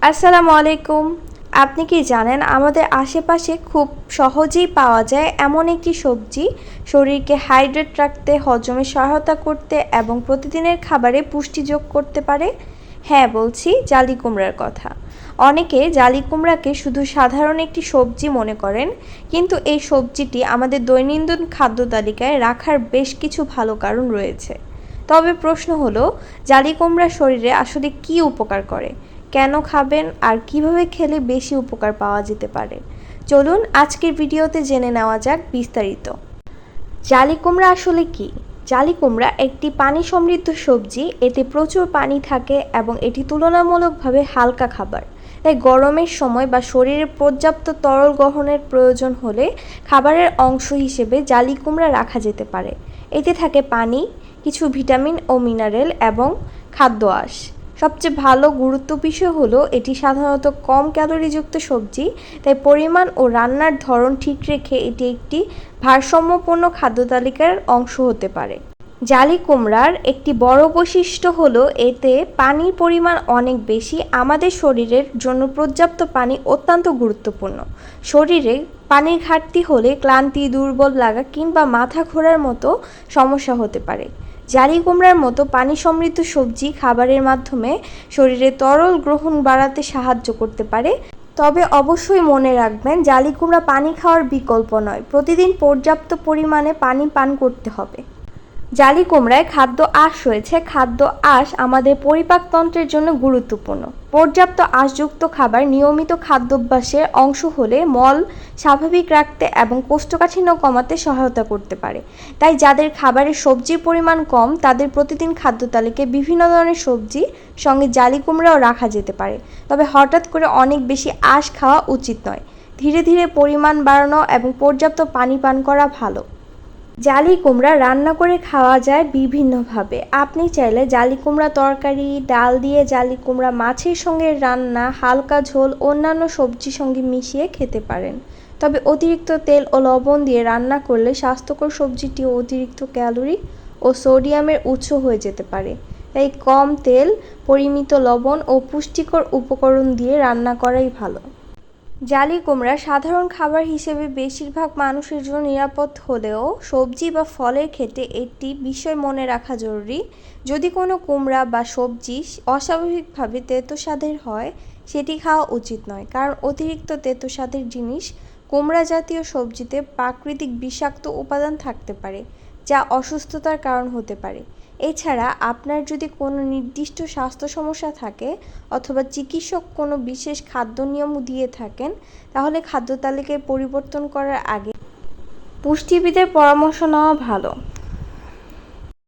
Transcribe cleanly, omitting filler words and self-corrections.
আসসালামু আলাইকুম। আপনি কি জানেন আমাদের আশেপাশে খুব সহজেই পাওয়া যায় এমন একটি সবজি শরীরকে হাইড্রেট রাখতে, হজমে সহায়তা করতে এবং প্রতিদিনের খাবারে পুষ্টি যোগ করতে পারে? হ্যাঁ, বলছি জালি কুমড়ার কথা। অনেকে জালি কুমড়াকে শুধু সাধারণ একটি সবজি মনে করেন, কিন্তু এই সবজিটি আমাদের দৈনন্দিন খাদ্য তালিকায় রাখার বেশ কিছু ভালো কারণ রয়েছে। তবে প্রশ্ন হলো, জালি কুমড়া শরীরে আসলে কী উপকার করে, কেন খাবেন আর কিভাবে খেলে বেশি উপকার পাওয়া যেতে পারে? চলুন আজকের ভিডিওতে জেনে নেওয়া যাক বিস্তারিত। জালি কুমড়া আসলে কি? জালি কুমড়া একটি পানি সমৃদ্ধ সবজি। এতে প্রচুর পানি থাকে এবং এটি তুলনামূলকভাবে হালকা খাবার। তাই গরমের সময় বা শরীরে পর্যাপ্ত তরল গ্রহণের প্রয়োজন হলে খাবারের অংশ হিসেবে জালি কুমড়া রাখা যেতে পারে। এতে থাকে পানি, কিছু ভিটামিন ও মিনারেল এবং খাদ্য আঁশ। সবচেয়ে ভালো গুরুত্ব বিষয় হলো এটি সাধারণত কম ক্যালোরিযুক্ত সবজি, তাই পরিমাণ ও রান্নার ধরন ঠিক রেখে এটি একটি ভারসাম্যপূর্ণ খাদ্য তালিকার অংশ হতে পারে। জালি কুমড়ার একটি বড় বৈশিষ্ট্য হলো এতে পানির পরিমাণ অনেক বেশি। আমাদের শরীরের জন্য পর্যাপ্ত পানি অত্যন্ত গুরুত্বপূর্ণ। শরীরে পানির ঘাটতি হলে ক্লান্তি, দুর্বল লাগা কিংবা মাথা ঘোরার মতো সমস্যা হতে পারে। জালি কুমড়ার মতো পানি সমৃদ্ধ সবজি খাবারের মাধ্যমে শরীরে তরল গ্রহণ বাড়াতে সাহায্য করতে পারে। তবে অবশ্যই মনে রাখবেন, জালি কুমড়া পানি খাওয়ার বিকল্প নয়। প্রতিদিন পর্যাপ্ত পরিমাণে পানি পান করতে হবে। জালি কুমড়ায় খাদ্য আঁশ রয়েছে। খাদ্য আঁশ আমাদের পরিপাকতন্ত্রের জন্য গুরুত্বপূর্ণ। পর্যাপ্ত আঁশযুক্ত খাবার নিয়মিত খাদ্যাভ্যাসের অংশ হলে মল স্বাভাবিক রাখতে এবং কোষ্ঠকাঠিন্য কমাতে সহায়তা করতে পারে। তাই যাদের খাবারে সবজির পরিমাণ কম, তাদের প্রতিদিন খাদ্য তালিকায় বিভিন্ন ধরনের সবজি সঙ্গে জালি কুমড়াও রাখা যেতে পারে। তবে হঠাৎ করে অনেক বেশি আঁশ খাওয়া উচিত নয়। ধীরে ধীরে পরিমাণ বাড়ানো এবং পর্যাপ্ত পানি পান করা ভালো। জালি কুমড়া রান্না করে খাওয়া যায় বিভিন্নভাবে। আপনি চাইলে জালি কুমড়া তরকারি, ডাল দিয়ে জালি কুমড়া, মাছের সঙ্গে রান্না, হালকা ঝোল, অন্যান্য সবজির সঙ্গে মিশিয়ে খেতে পারেন। তবে অতিরিক্ত তেল ও লবণ দিয়ে রান্না করলে স্বাস্থ্যকর সবজিটি অতিরিক্ত ক্যালোরি ও সোডিয়ামের উৎস হয়ে যেতে পারে। তাই কম তেল, পরিমিত লবণ ও পুষ্টিকর উপকরণ দিয়ে রান্না করাই ভালো। জালি কুমড়া সাধারণ খাবার হিসেবে বেশিরভাগ মানুষের জন্য নিরাপদ হলেও সবজি বা ফলের ক্ষেত্রে একটি বিষয় মনে রাখা জরুরি। যদি কোনো কুমড়া বা সবজি অস্বাভাবিকভাবে তেতো স্বাদের হয়, সেটি খাওয়া উচিত নয়, কারণ অতিরিক্ত তেতো স্বাদের জিনিস কুমড়া জাতীয় সবজিতে প্রাকৃতিক বিষাক্ত উপাদান থাকতে পারে, যা অসুস্থতার কারণ হতে পারে। এছাড়া আপনার যদি কোনো নির্দিষ্ট স্বাস্থ্য সমস্যা থাকে অথবা চিকিৎসক কোনো বিশেষ খাদ্য নিয়ম দিয়ে থাকেন, তাহলে খাদ্য তালিকায় পরিবর্তন করার আগে পুষ্টিবিদের পরামর্শ নেওয়া ভালো।